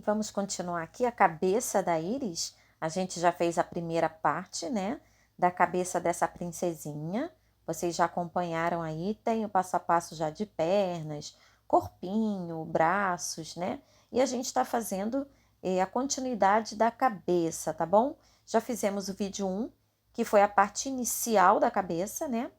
vamos continuar aqui a cabeça da íris. A gente já fez a primeira parte, né, da cabeça dessa princesinha. Vocês já acompanharam aí, tem o passo a passo já de pernas, corpinho, braços, né? E a gente está fazendo a continuidade da cabeça, tá bom? Já fizemos o vídeo 1, que foi a parte inicial da cabeça, né?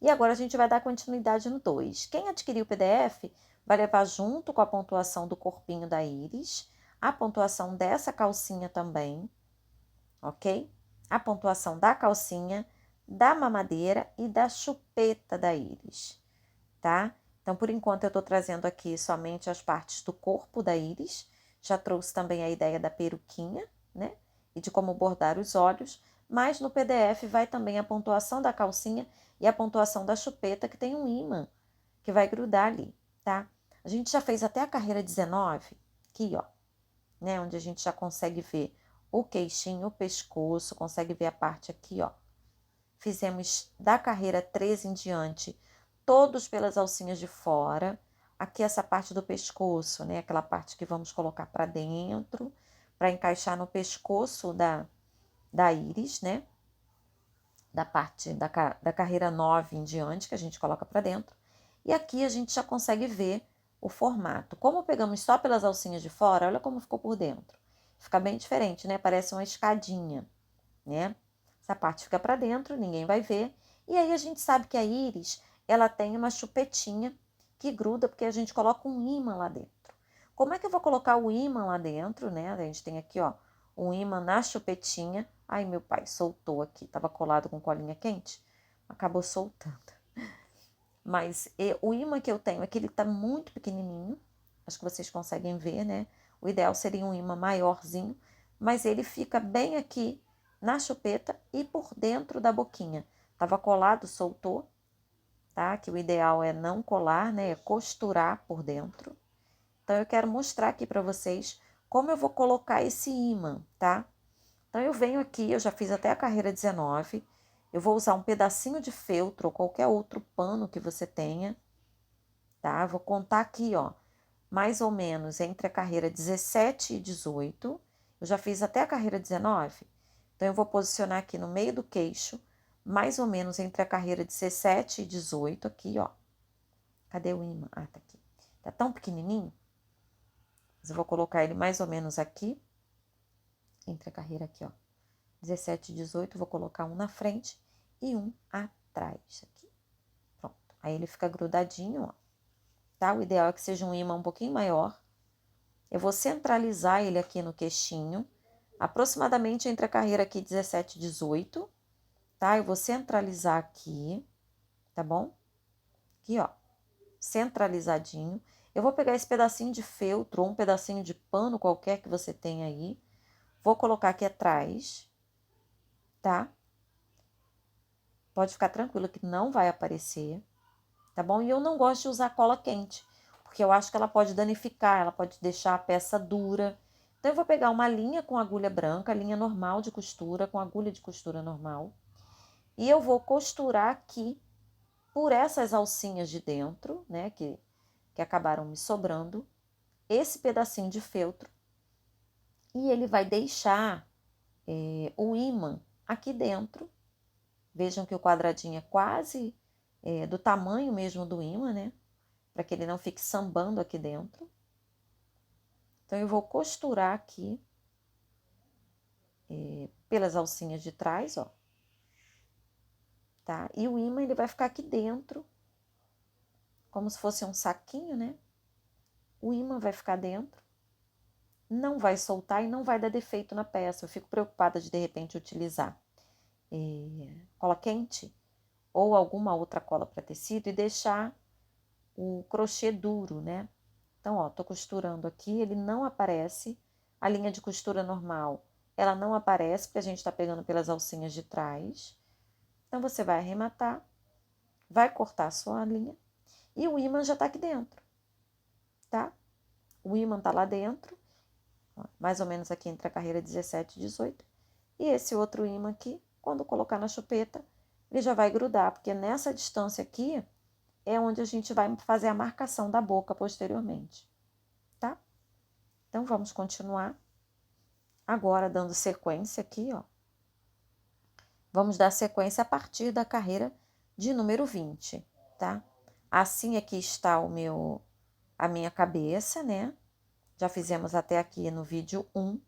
E agora a gente vai dar continuidade no 2. Quem adquiriu o PDF vai levar junto com a pontuação do corpinho da íris, a pontuação dessa calcinha também, ok? A pontuação da calcinha, da mamadeira e da chupeta da íris, tá? Então, por enquanto, eu tô trazendo aqui somente as partes do corpo da íris. Já trouxe também a ideia da peruquinha, né? E de como bordar os olhos. Mas no PDF vai também a pontuação da calcinha e a pontuação da chupeta, que tem um ímã que vai grudar ali, tá? A gente já fez até a carreira 19, aqui, ó, né? Onde a gente já consegue ver o queixinho, o pescoço, consegue ver a parte aqui, ó. Fizemos da carreira 13 em diante, todos pelas alcinhas de fora. Aqui essa parte do pescoço, né? Aquela parte que vamos colocar para dentro, para encaixar no pescoço da íris, né? Da parte da carreira 9 em diante, que a gente coloca para dentro. E aqui a gente já consegue ver o formato. Como pegamos só pelas alcinhas de fora, olha como ficou por dentro. Fica bem diferente, né? Parece uma escadinha, né? Essa parte fica para dentro, ninguém vai ver. E aí a gente sabe que a íris, ela tem uma chupetinha que gruda, porque a gente coloca um ímã lá dentro. Como é que eu vou colocar o ímã lá dentro, né? A gente tem aqui, ó, um ímã na chupetinha. Ai, meu pai, soltou aqui. Tava colado com colinha quente, acabou soltando. Mas o ímã que eu tenho é que ele tá muito pequenininho. Acho que vocês conseguem ver, né? O ideal seria um ímã maiorzinho, mas ele fica bem aqui na chupeta e por dentro da boquinha. Tava colado, soltou, tá? Que o ideal é não colar, né? É costurar por dentro. Então, eu quero mostrar aqui para vocês como eu vou colocar esse ímã, tá? Então, eu venho aqui, eu já fiz até a carreira 19. Eu vou usar um pedacinho de feltro ou qualquer outro pano que você tenha, tá? Vou contar aqui, ó, mais ou menos entre a carreira 17 e 18. Eu já fiz até a carreira 19. Então, eu vou posicionar aqui no meio do queixo, mais ou menos entre a carreira 17 e 18, aqui, ó. Cadê o ímã? Ah, tá aqui. Tá tão pequenininho. Mas eu vou colocar ele mais ou menos aqui, entre a carreira aqui, ó. 17 e 18, vou colocar um na frente e um atrás, aqui. Pronto. Aí ele fica grudadinho, ó. Tá? O ideal é que seja um ímã um pouquinho maior. Eu vou centralizar ele aqui no queixinho, aproximadamente entre a carreira aqui 17 e 18, tá? Eu vou centralizar aqui, tá bom? Aqui, ó, centralizadinho. Eu vou pegar esse pedacinho de feltro ou um pedacinho de pano qualquer que você tenha aí. Vou colocar aqui atrás, tá? Pode ficar tranquilo que não vai aparecer, tá bom? E eu não gosto de usar cola quente, porque eu acho que ela pode danificar, ela pode deixar a peça dura. Então, eu vou pegar uma linha com agulha branca, linha normal de costura, com agulha de costura normal. E eu vou costurar aqui, por essas alcinhas de dentro, né, que acabaram me sobrando, esse pedacinho de feltro. E ele vai deixar o ímã aqui dentro. Vejam que o quadradinho é quase do tamanho mesmo do ímã, né? Para que ele não fique sambando aqui dentro. Então, eu vou costurar aqui pelas alcinhas de trás, ó. Tá? E o ímã, ele vai ficar aqui dentro, como se fosse um saquinho, né? O ímã vai ficar dentro, não vai soltar e não vai dar defeito na peça. Eu fico preocupada de repente, utilizar cola quente ou alguma outra cola para tecido e deixar o crochê duro, né? Então, ó, tô costurando aqui, ele não aparece. A linha de costura normal, ela não aparece, porque a gente tá pegando pelas alcinhas de trás. Então, você vai arrematar, vai cortar a sua linha e o ímã já tá aqui dentro, tá? O ímã tá lá dentro, ó, mais ou menos aqui entre a carreira 17 e 18. E esse outro ímã aqui, quando colocar na chupeta, ele já vai grudar, porque nessa distância aqui é onde a gente vai fazer a marcação da boca posteriormente, tá? Então, vamos continuar. Agora, dando sequência aqui, ó. Vamos dar sequência a partir da carreira de número 20, tá? Assim aqui está a minha cabeça, né? Já fizemos até aqui no vídeo 1.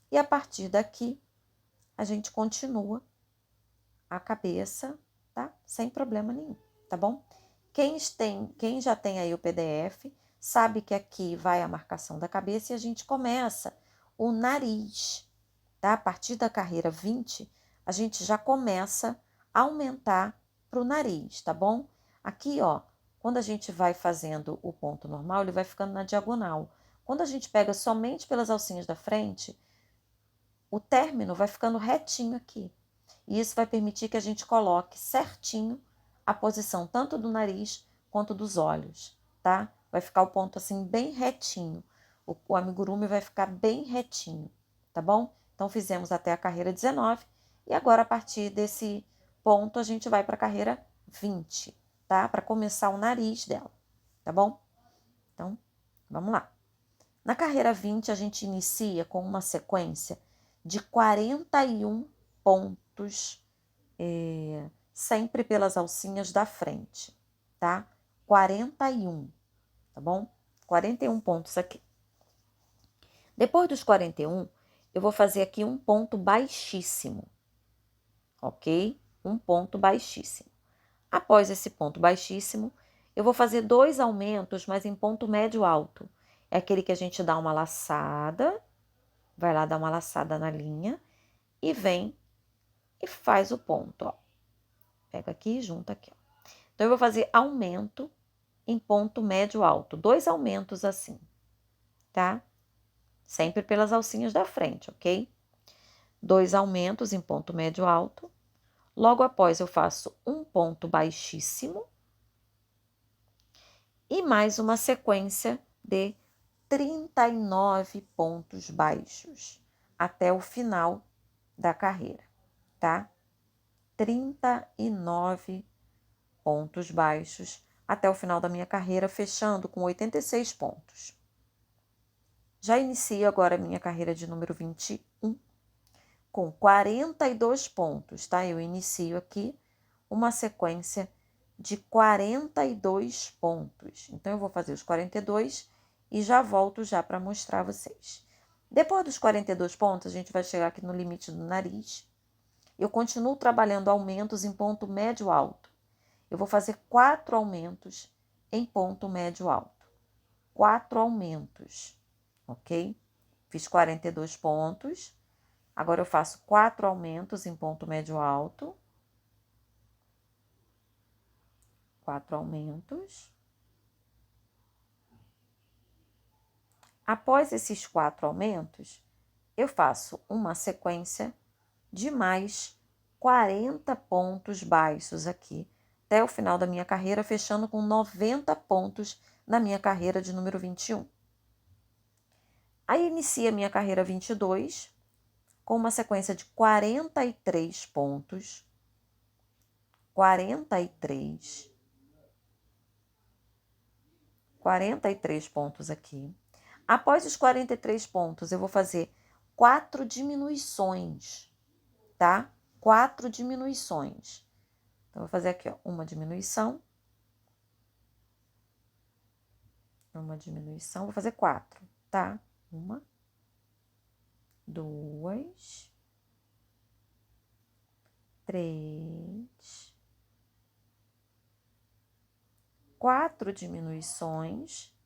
E a partir daqui, a gente continua a cabeça, tá? Sem problema nenhum, tá bom? Quem já tem aí o PDF, sabe que aqui vai a marcação da cabeça e a gente começa o nariz, tá? A partir da carreira 20, a gente já começa a aumentar para o nariz, tá bom? Aqui, ó, quando a gente vai fazendo o ponto normal, ele vai ficando na diagonal. Quando a gente pega somente pelas alcinhas da frente, o término vai ficando retinho aqui. E isso vai permitir que a gente coloque certinho a posição tanto do nariz quanto dos olhos, tá? Vai ficar o ponto assim bem retinho. O amigurumi vai ficar bem retinho, tá bom? Então fizemos até a carreira 19 e agora a partir desse ponto a gente vai para a carreira 20, tá? Para começar o nariz dela, tá bom? Então, vamos lá. Na carreira 20 a gente inicia com uma sequência de 41 pontos, sempre pelas alcinhas da frente, tá? 41, tá bom? 41 pontos aqui. Depois dos 41, eu vou fazer aqui um ponto baixíssimo, ok? Um ponto baixíssimo. Após esse ponto baixíssimo, eu vou fazer 2 aumentos, mas em ponto médio alto. É aquele que a gente dá uma laçada, vai lá dar uma laçada na linha e vem e faz o ponto, ó. Pega aqui e junta aqui, ó. Então, eu vou fazer aumento em ponto médio alto. 2 aumentos assim, tá? Sempre pelas alcinhas da frente, ok? 2 aumentos em ponto médio alto. Logo após, eu faço um ponto baixíssimo. E mais uma sequência de 39 pontos baixos até o final da carreira, tá? 39 pontos baixos até o final da minha carreira, fechando com 86 pontos. Já inicio agora a minha carreira de número 21 com 42 pontos, tá? Eu inicio aqui uma sequência de 42 pontos. Então, eu vou fazer os 42 e já volto já para mostrar a vocês. Depois dos 42 pontos, a gente vai chegar aqui no limite do nariz. Eu continuo trabalhando aumentos em ponto médio alto. Eu vou fazer 4 aumentos em ponto médio alto. 4 aumentos, ok? Fiz 42 pontos. Agora eu faço 4 aumentos em ponto médio alto. 4 aumentos. Após esses 4 aumentos, eu faço uma sequência de mais 40 pontos baixos aqui, até o final da minha carreira, fechando com 90 pontos na minha carreira de número 21. Aí inicia a minha carreira 22, com uma sequência de 43 pontos, 43 pontos aqui. Após os 43 pontos, eu vou fazer 4 diminuições, tá? 4 diminuições. Então, vou fazer aqui, ó, uma diminuição, vou fazer 4, tá? 1, 2, 3, 4 diminuições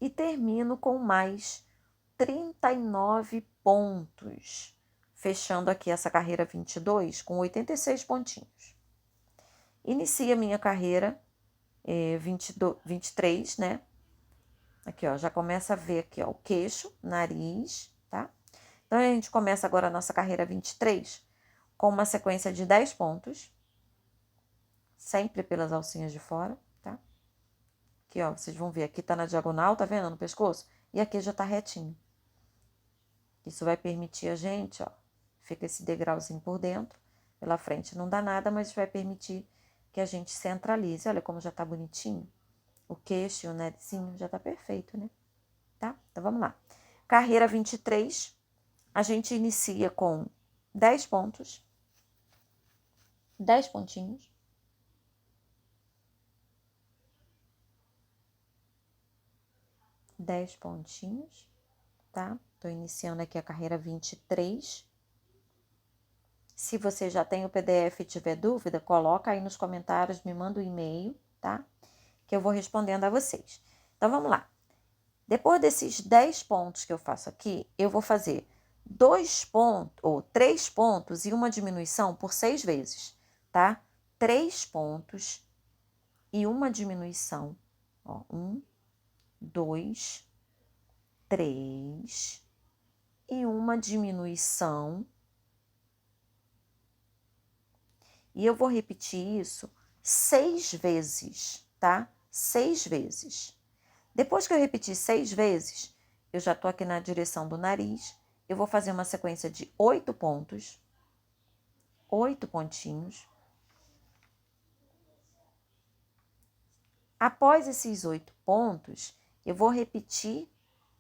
e termino com mais 39 pontos, fechando aqui essa carreira 22 com 86 pontinhos. Inicia a minha carreira 23, né? Aqui, ó, já começa a ver aqui, ó, o queixo, nariz, tá? Então, a gente começa agora a nossa carreira 23 com uma sequência de 10 pontos, sempre pelas alcinhas de fora, tá? Aqui, ó, vocês vão ver, aqui tá na diagonal, tá vendo, no pescoço? E aqui já tá retinho. Isso vai permitir a gente, ó, fica esse degrauzinho por dentro, pela frente não dá nada, mas vai permitir que a gente centralize. Olha como já tá bonitinho. O queixo e o narizinho já tá perfeito, né? tá? Então, vamos lá. Carreira 23, a gente inicia com 10 pontos, 10 pontinhos. Dez pontinhos, tá? Tô iniciando aqui a carreira 23. Se você já tem o PDF e tiver dúvida, coloca aí nos comentários, me manda um e-mail, tá? Que eu vou respondendo a vocês. Então, vamos lá. Depois desses 10 pontos que eu faço aqui, eu vou fazer 2 pontos, ou 3 pontos e uma diminuição por 6 vezes, tá? 3 pontos e uma diminuição. Ó, 1, 2, 3 e uma diminuição. E eu vou repetir isso 6 vezes, tá? 6 vezes. Depois que eu repetir 6 vezes, eu já tô aqui na direção do nariz. Eu vou fazer uma sequência de 8 pontos. 8 pontinhos. Após esses 8 pontos, eu vou repetir,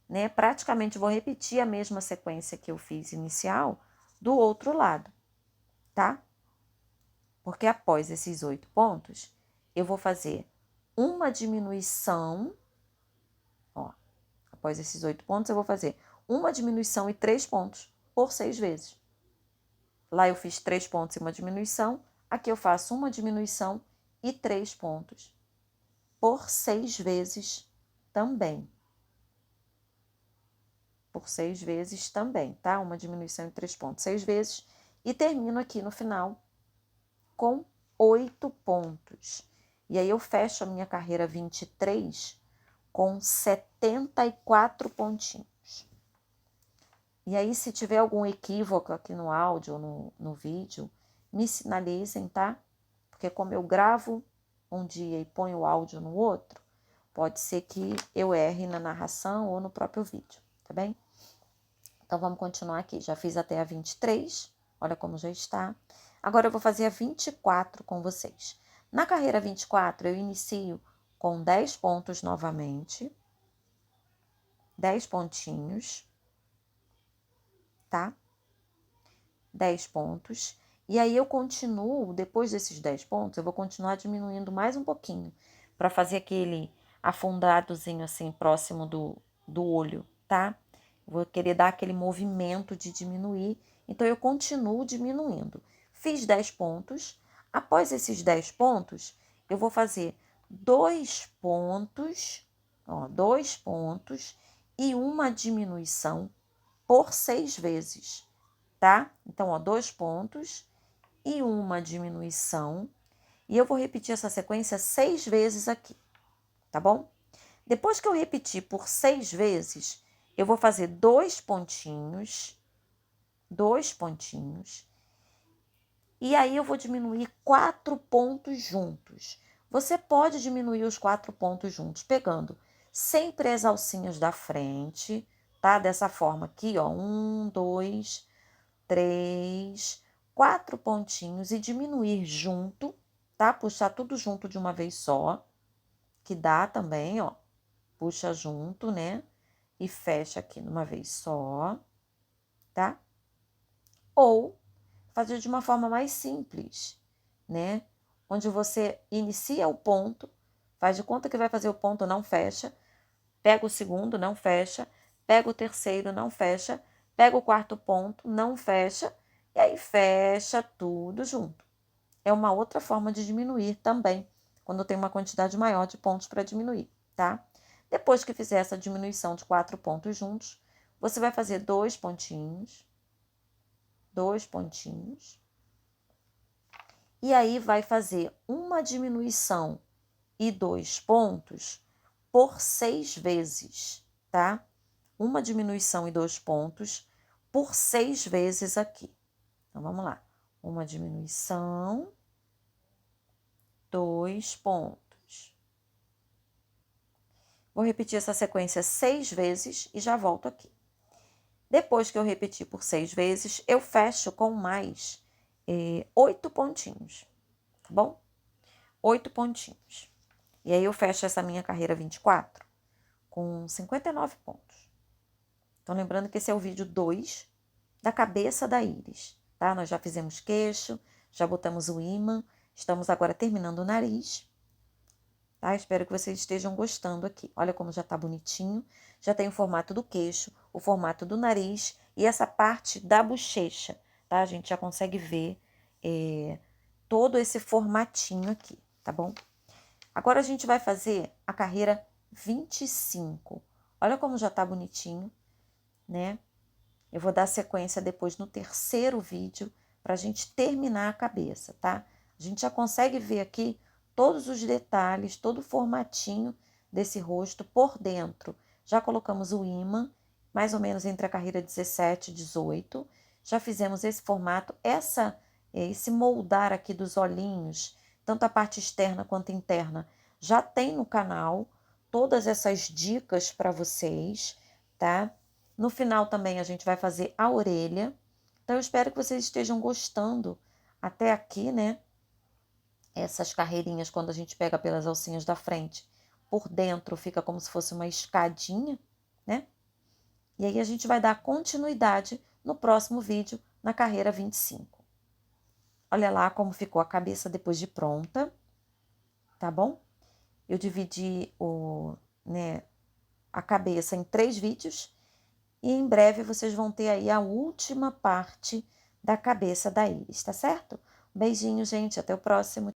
né? Praticamente vou repetir a mesma sequência que eu fiz inicial do outro lado, tá? Porque após esses 8 pontos, eu vou fazer uma diminuição. Ó, após esses 8 pontos, eu vou fazer uma diminuição e 3 pontos por 6 vezes. Lá eu fiz 3 pontos e uma diminuição. Aqui eu faço uma diminuição e 3 pontos por 6 vezes também. Por 6 vezes também, tá? Uma diminuição e 3 pontos, 6 vezes. E termino aqui no final com 8 pontos. E aí eu fecho a minha carreira 23 com 74 pontinhos. E aí, se tiver algum equívoco aqui no áudio ou no vídeo, me sinalizem, tá? Porque como eu gravo um dia e ponho o áudio no outro, pode ser que eu erre na narração ou no próprio vídeo, tá bem? Então, vamos continuar aqui. Já fiz até a 23, olha como já está. Agora, eu vou fazer a 24 com vocês. Na carreira 24, eu inicio com 10 pontos novamente. 10 pontinhos, tá? 10 pontos. E aí, eu continuo, depois desses 10 pontos, eu vou continuar diminuindo mais um pouquinho, para fazer aquele afundadozinho assim, próximo do olho, tá? Vou querer dar aquele movimento de diminuir, então eu continuo diminuindo. Fiz 10 pontos. Após esses 10 pontos, eu vou fazer 2 pontos, ó, 2 pontos e uma diminuição por 6 vezes, tá? Então, ó, 2 pontos e uma diminuição. E eu vou repetir essa sequência 6 vezes aqui, tá bom? Depois que eu repetir por 6 vezes, eu vou fazer 2 pontinhos, e aí eu vou diminuir 4 pontos juntos. Você pode diminuir os 4 pontos juntos, pegando sempre as alcinhas da frente, tá? Dessa forma aqui, ó, 1, 2, 3, 4 pontinhos e diminuir junto, tá? Puxar tudo junto de uma vez só, que dá também, ó. Puxa junto, né? E fecha aqui numa vez só, tá? Ou fazer de uma forma mais simples, né? Onde você inicia o ponto, faz de conta que vai fazer o ponto, não fecha, pega o segundo, não fecha, pega o terceiro, não fecha, pega o quarto ponto, não fecha, e aí fecha tudo junto. É uma outra forma de diminuir também, quando tem uma quantidade maior de pontos para diminuir, tá? Depois que fizer essa diminuição de 4 pontos juntos, você vai fazer 2 pontinhos, e aí vai fazer uma diminuição e 2 pontos por 6 vezes, tá? Uma diminuição e 2 pontos por 6 vezes aqui. Então, vamos lá. Uma diminuição, 2 pontos. Vou repetir essa sequência 6 vezes e já volto aqui. Depois que eu repetir por 6 vezes, eu fecho com mais 8 pontinhos, tá bom? 8 pontinhos. E aí eu fecho essa minha carreira 24 com 59 pontos. Então, lembrando que esse é o vídeo 2 da cabeça da íris, tá? Nós já fizemos queixo, já botamos o ímã, estamos agora terminando o nariz, tá? Espero que vocês estejam gostando aqui. Olha como já tá bonitinho. Já tem o formato do queixo, o formato do nariz e essa parte da bochecha, tá? A gente já consegue ver todo esse formatinho aqui, tá bom? Agora a gente vai fazer a carreira 25. Olha como já tá bonitinho, né? Eu vou dar sequência depois no terceiro vídeo para a gente terminar a cabeça, tá? A gente já consegue ver aqui todos os detalhes, todo o formatinho desse rosto por dentro. Já colocamos o ímã, mais ou menos entre a carreira 17 e 18. Já fizemos esse formato, esse moldar aqui dos olhinhos, tanto a parte externa quanto interna, já tem no canal todas essas dicas para vocês, tá? No final também a gente vai fazer a orelha. Então, eu espero que vocês estejam gostando até aqui, né? Essas carreirinhas, quando a gente pega pelas alcinhas da frente, por dentro fica como se fosse uma escadinha, né? E aí a gente vai dar continuidade no próximo vídeo, na carreira 25. Olha lá como ficou a cabeça depois de pronta, tá bom? Eu dividi a cabeça em 3 vídeos. E em breve vocês vão ter aí a última parte da cabeça da íris, tá certo? Beijinho, gente. Até o próximo.